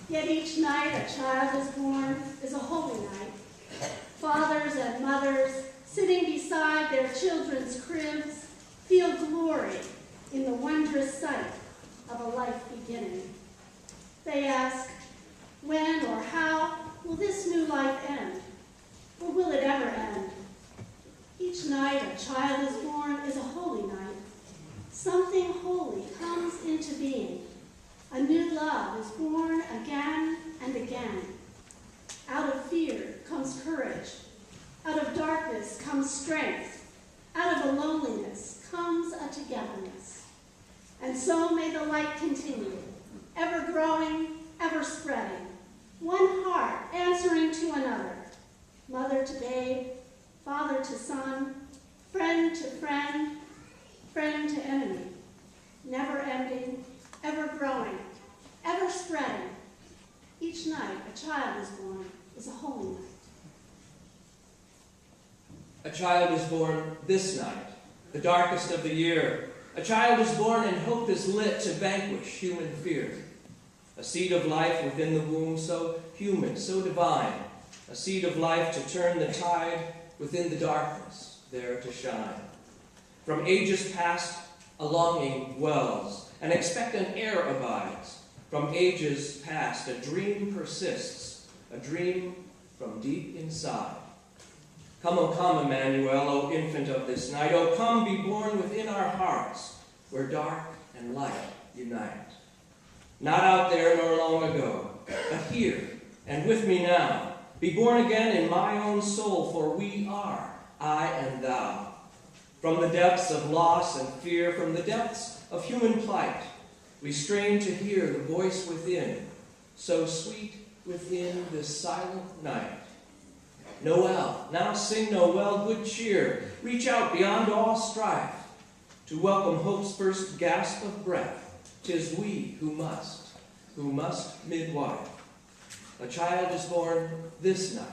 Yet each night a child is born is a holy night. Fathers and mothers, sitting beside their children's cribs, feel glory in the wondrous sight of a life beginning. They ask, when or how will this new life end? Or will it ever end? Each night a child is born is a holy night. Something holy comes into being. A new love is born again and again. Out of fear comes courage. Out of darkness comes strength. Out of a loneliness comes a togetherness. And so may the light continue, ever growing, ever spreading. One heart answering to another. Mother to babe, father to son, friend to friend, friend to enemy. Never ending, ever growing, ever spreading. Each night a child is born is a holy night. A child is born this night, the darkest of the year. A child is born and hope is lit to vanquish human fear. A seed of life within the womb, so human, so divine. A seed of life to turn the tide within the darkness, there to shine. From ages past, a longing wells, an expectant air abides. From ages past, a dream persists, a dream from deep inside. Come, O come, Emmanuel, O infant of this night. O come, be born within our hearts, where dark and light unite. Not out there nor long ago, but here and with me now. Be born again in my own soul, for we are, I and thou. From the depths of loss and fear, from the depths of human plight, we strain to hear the voice within, so sweet within this silent night. Noel, now sing Noel, good cheer. Reach out beyond all strife to welcome hope's first gasp of breath. 'Tis we who must midwife. A child is born this night,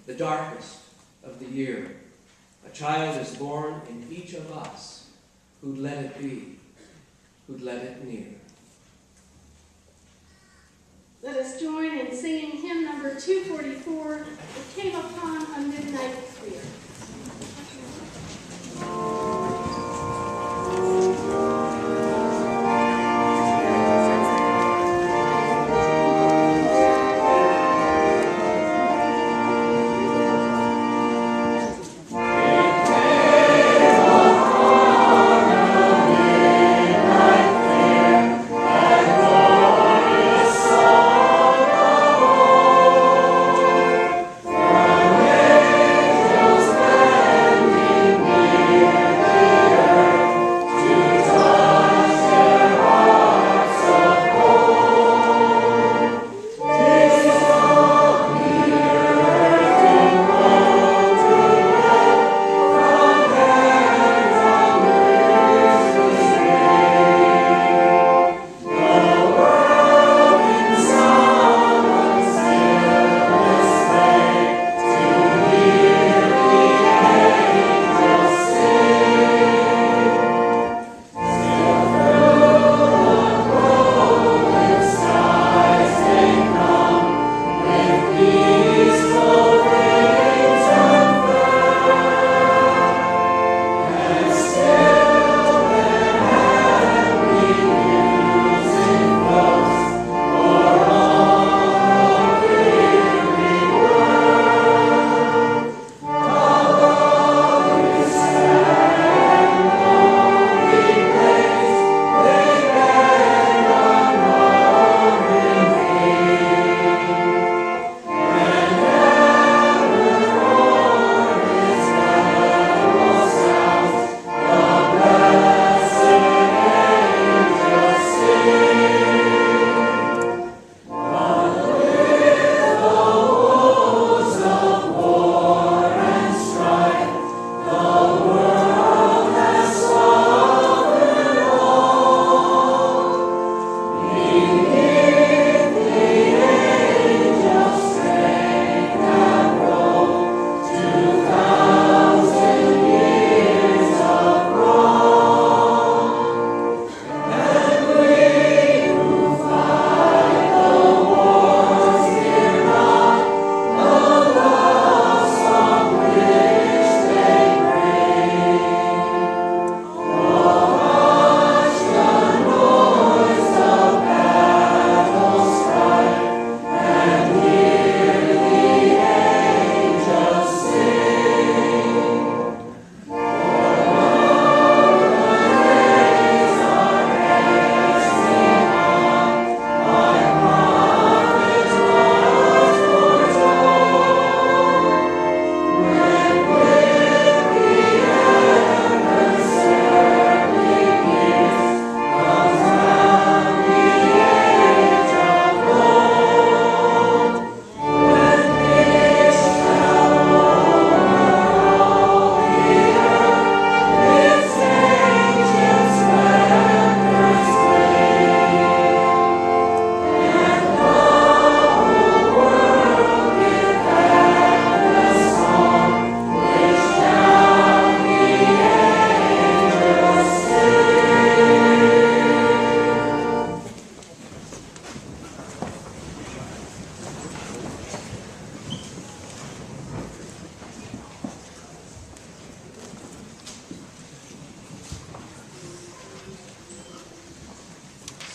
the darkest of the year. A child is born in each of us who'd let it be, who'd let it near. Let us join in singing hymn number 244, It Came Upon a Midnight Clear. Angels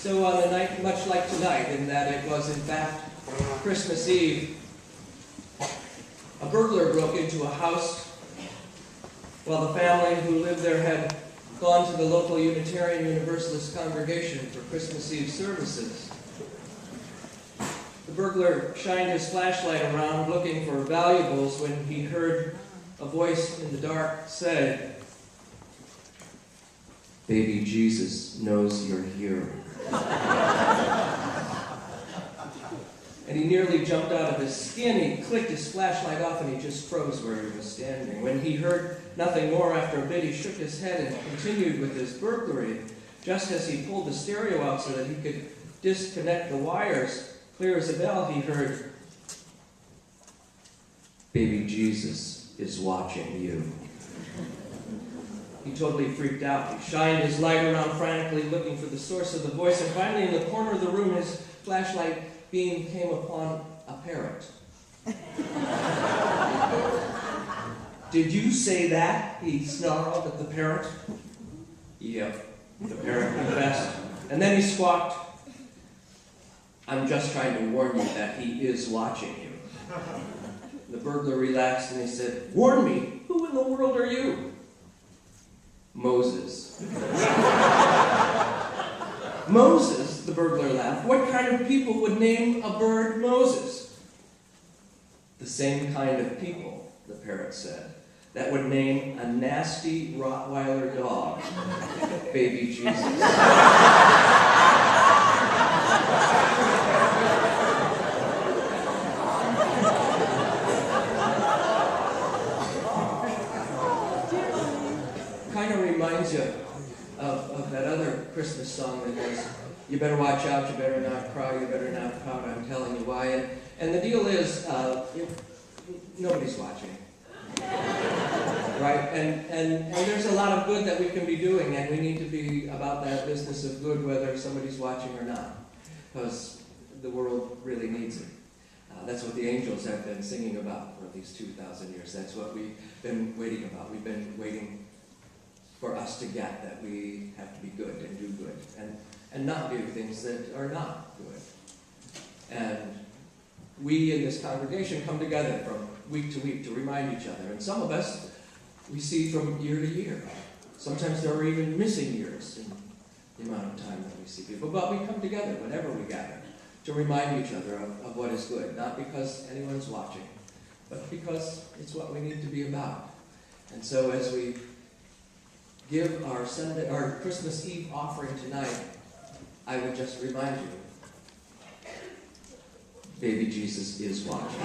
So on a night much like tonight, in that it was in fact Christmas Eve, a burglar broke into a house while the family who lived there had gone to the local Unitarian Universalist congregation for Christmas Eve services. The burglar shined his flashlight around looking for valuables when he heard a voice in the dark say, "Baby Jesus knows you're here." And he nearly jumped out of his skin. He clicked his flashlight off and he just froze where he was standing. When he heard nothing more after a bit, he shook his head and continued with his burglary. Just as he pulled the stereo out so that he could disconnect the wires, clear as a bell, he heard, "Baby Jesus is watching you." He totally freaked out. He shined his light around frantically looking for the source of the voice, and finally in the corner of the room his flashlight beam came upon a parrot. "Did you say that?" he snarled at the parrot. "Yep," the parrot confessed. And then he squawked, "I'm just trying to warn you that he is watching you." The burglar relaxed and he said, "Warn me? Who in the world are you?" "Moses." "Moses?" the burglar laughed. "What kind of people would name a bird Moses?" "The same kind of people," the parrot said, "that would name a nasty Rottweiler dog Baby Jesus." Kind of reminds you of that other Christmas song that goes, "You better watch out, you better not cry, you better not pout, I'm telling you why." And the deal is, nobody's watching. Right? And there's a lot of good that we can be doing, and we need to be about that business of good whether somebody's watching or not, because the world really needs it. That's what the angels have been singing about for these 2,000 years. That's what we've been waiting about. We've been waiting for us to get that we have to be good and do good and not do things that are not good. And we in this congregation come together from week to week to remind each other. And some of us we see from year to year. Sometimes there are even missing years in the amount of time that we see people. But we come together whenever we gather to remind each other of what is good. Not because anyone's watching, but because it's what we need to be about. And so as we give our Christmas Eve offering tonight, I would just remind you, Baby Jesus is watching.